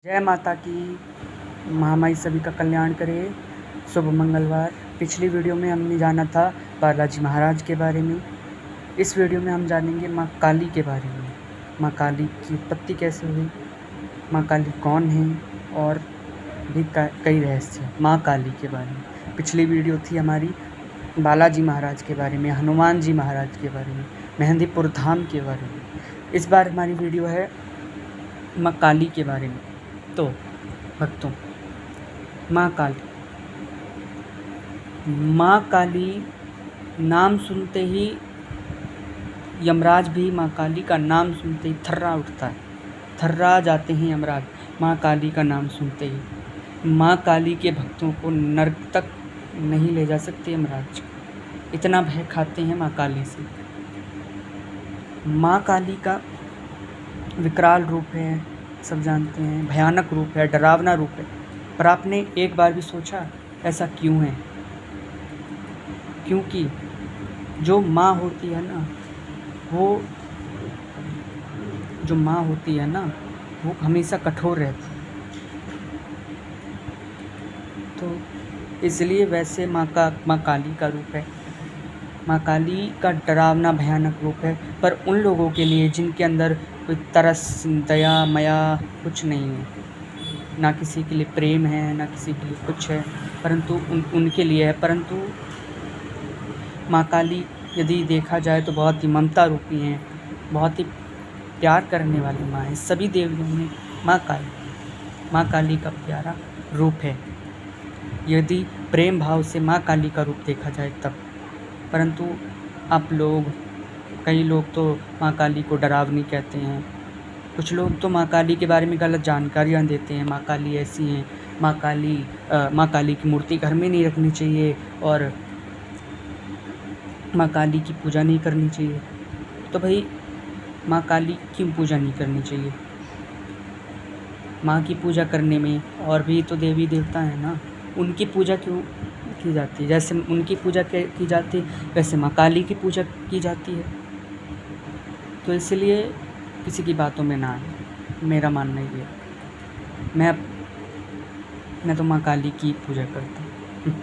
जय माता की। महामाई सभी का कल्याण करे। शुभ मंगलवार। पिछली वीडियो में हमने जाना था बालाजी महाराज के बारे में। इस वीडियो में हम जानेंगे माँ काली के बारे में। माँ काली की उत्पत्ति कैसे हुई, माँ काली कौन है, और भी कई रहस्य माँ काली के बारे में। पिछली वीडियो थी हमारी बालाजी महाराज के बारे में, हनुमान जी महाराज के बारे में, मेहंदीपुर धाम के बारे में। इस बार हमारी वीडियो है माँ काली के बारे में। तो भक्तों, माँ काली नाम सुनते ही यमराज भी माँ काली का नाम सुनते ही थर्रा उठता है, थर्रा जाते हैं यमराज माँ काली का नाम सुनते ही। माँ काली के भक्तों को नरक तक नहीं ले जा सकते यमराज, इतना भय खाते हैं माँ काली से। माँ काली का विकराल रूप है, सब जानते हैं, भयानक रूप है, डरावना रूप है। पर आपने एक बार भी सोचा ऐसा क्यों है? क्योंकि जो माँ होती है ना, वो हमेशा कठोर रहती है। तो इसलिए वैसे माँ काली का रूप है। माँ काली का डरावना भयानक रूप है, पर उन लोगों के लिए जिनके अंदर कोई तरस, दया, माया कुछ नहीं है, ना किसी के लिए प्रेम है, ना किसी के लिए कुछ है, परंतु उनके लिए है। परंतु माँ काली यदि देखा जाए तो बहुत ही ममता रूपी हैं, बहुत ही प्यार करने वाली माँ है। सभी देवियों में माँ काली का प्यारा रूप है, यदि प्रेम भाव से माँ काली का रूप देखा जाए तब। परंतु कई लोग तो माँ काली को डरावनी कहते हैं। कुछ लोग तो माँ काली के बारे में गलत जानकारियाँ देते हैं। माँ काली ऐसी हैं, माँ काली की मूर्ति घर में नहीं रखनी चाहिए, और माँ काली की पूजा नहीं करनी चाहिए। तो भाई, माँ काली की पूजा नहीं करनी चाहिए? माँ की पूजा करने में और भी तो देवी देवता हैं ना, उनकी पूजा क्यों की जाती है? जैसे उनकी पूजा की जाती है, वैसे माँ काली की पूजा की जाती है। तो इसलिए किसी की बातों में ना आए, मेरा मानना ये है। मैं तो माँ काली की पूजा करता हूँ।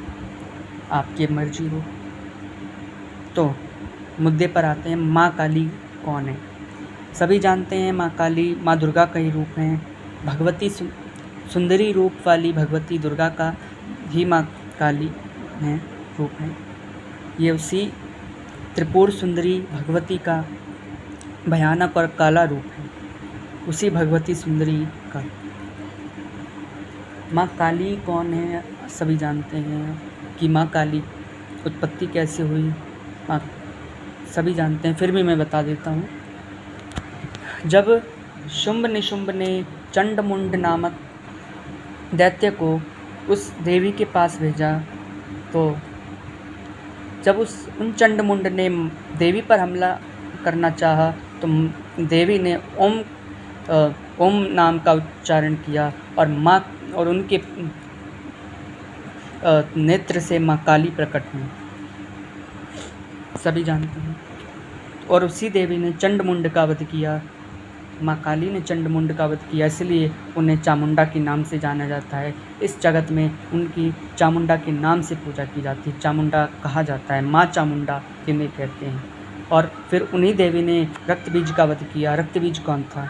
आपकी मर्जी हो। तो मुद्दे पर आते हैं, माँ काली कौन है? सभी जानते हैं माँ काली माँ दुर्गा का ही रूप है। भगवती सुंदरी रूप वाली भगवती दुर्गा का ही माँ काली है, रूप है। ये उसी त्रिपुर सुंदरी भगवती का भयानक और काला रूप है, उसी भगवती सुंदरी का। माँ काली कौन है? सभी जानते हैं कि माँ काली उत्पत्ति कैसे हुई, सभी जानते हैं, फिर भी मैं बता देता हूँ। जब शुंभ निशुंभ ने चंडमुंड नामक दैत्य को उस देवी के पास भेजा, तो जब उन चंडमुंड ने देवी पर हमला करना चाहा, तो देवी ने ओम नाम का उच्चारण किया, और उनके नेत्र से माँ काली प्रकट हुई, सभी जानते हैं। और उसी देवी ने चंडमुंड का वध किया। माँ काली ने चंडमुंड का वध किया, इसलिए उन्हें चामुंडा के नाम से जाना जाता है। इस जगत में उनकी चामुंडा के नाम से पूजा की जाती है, चामुंडा कहा जाता है, माँ चामुंडा जिन्हें कहते हैं। और फिर उन्हीं देवी ने रक्तबीज का वध किया। रक्तबीज कौन था?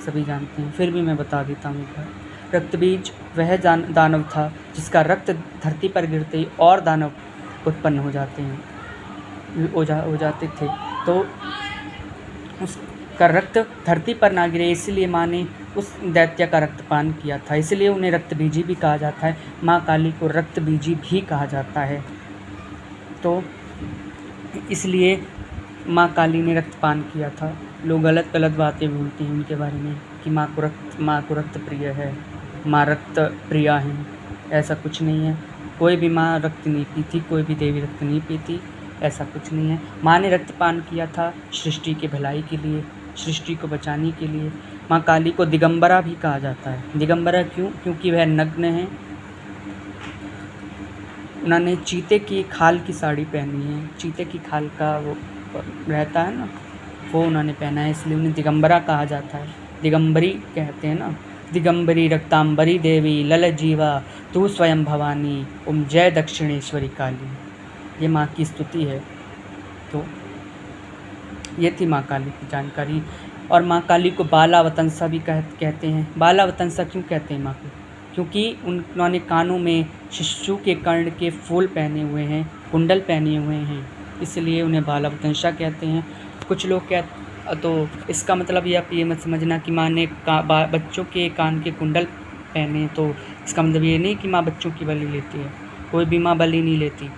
सभी जानते हैं, फिर भी मैं बता देता हूँ एक बार। रक्तबीज वह दानव था जिसका रक्त धरती पर गिरते ही और दानव उत्पन्न हो जाते थे। तो उसका रक्त धरती पर ना गिरे, इसलिए माँ ने उस दैत्य का रक्तपान किया था, इसलिए उन्हें रक्तबीजी भी कहा जाता है। माँ काली को रक्तबीजी भी कहा जाता है। तो इसलिए माँ काली ने रक्तपान किया था। लोग गलत बातें बोलते हैं उनके बारे में कि माँ को रक्त प्रिय है, माँ रक्त प्रिया है। ऐसा कुछ नहीं है। कोई भी माँ रक्त नहीं पीती, कोई भी देवी रक्त नहीं पीती, ऐसा कुछ नहीं है। माँ ने रक्तपान किया था सृष्टि के भलाई के लिए, सृष्टि को बचाने के लिए। माँ काली को दिगंबरा भी कहा जाता है। दिगंबरा क्यों? क्योंकि वह नग्न है। उन्होंने चीते की खाल की साड़ी पहनी है, चीते की खाल का वो रहता है ना, वो उन्होंने पहना है, इसलिए उन्हें दिगंबरा कहा जाता है। दिगंबरी कहते हैं ना, दिगंबरी रक्तांबरी देवी ललजीवा तू स्वयं भवानी ओम जय दक्षिणेश्वरी काली। ये माँ की स्तुति है। तो ये थी माँ काली की जानकारी। और माँ काली को बालावतंसा भी कहते हैं। बालावतंसा क्यों कहते हैं माँ को? क्योंकि उन्होंने कानों में शिशु के कर्ण के फूल पहने हुए हैं, कुंडल पहने हुए हैं, इसलिए उन्हें बालावतंसा कहते हैं। कुछ लोग तो इसका मतलब ये आप ये मत समझना कि माँ ने बच्चों के कान के कुंडल पहने, तो इसका मतलब ये नहीं कि माँ बच्चों की बलि लेती है। कोई भी माँ बलि नहीं लेती,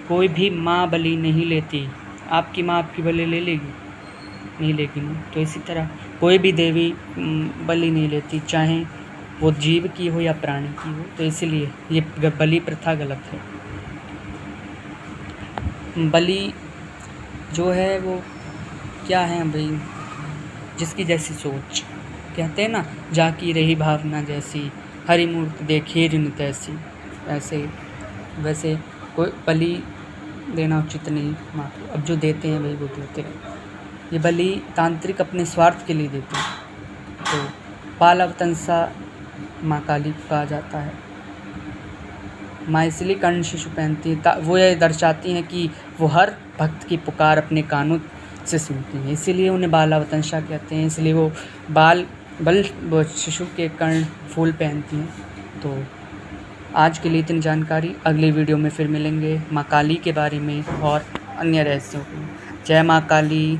कोई भी माँ बलि नहीं लेती। आपकी माँ आपकी बलि ले लेगी? नहीं लेगी ना। तो इसी तरह कोई भी देवी बलि नहीं लेती, चाहे वो जीव की हो या प्राणी की हो। तो इसीलिए ये बलि प्रथा गलत है। बलि जो है वो क्या है भाई, जिसकी जैसी सोच, कहते हैं ना, जाकी रही भावना जैसी, हरि मूर्ति देखे रिन तैसी। वैसे कोई बलि देना उचित नहीं माँ को। अब जो देते हैं भाई वो देते हैं। ये बलि तांत्रिक अपने स्वार्थ के लिए देते हैं। तो बालावतंसा माँ काली को कहा जाता है। माँ इसलिए कर्ण शिशु पहनती है, वो ये दर्शाती हैं कि वो हर भक्त की पुकार अपने कानों से सुनती हैं, इसीलिए उन्हें बालावतंसा कहते हैं। इसलिए वो वो शिशु के कर्ण फूल पहनती हैं। तो आज के लिए इतनी जानकारी। अगली वीडियो में फिर मिलेंगे माँ काली के बारे में और अन्य रहस्यों को। जय माँ काली।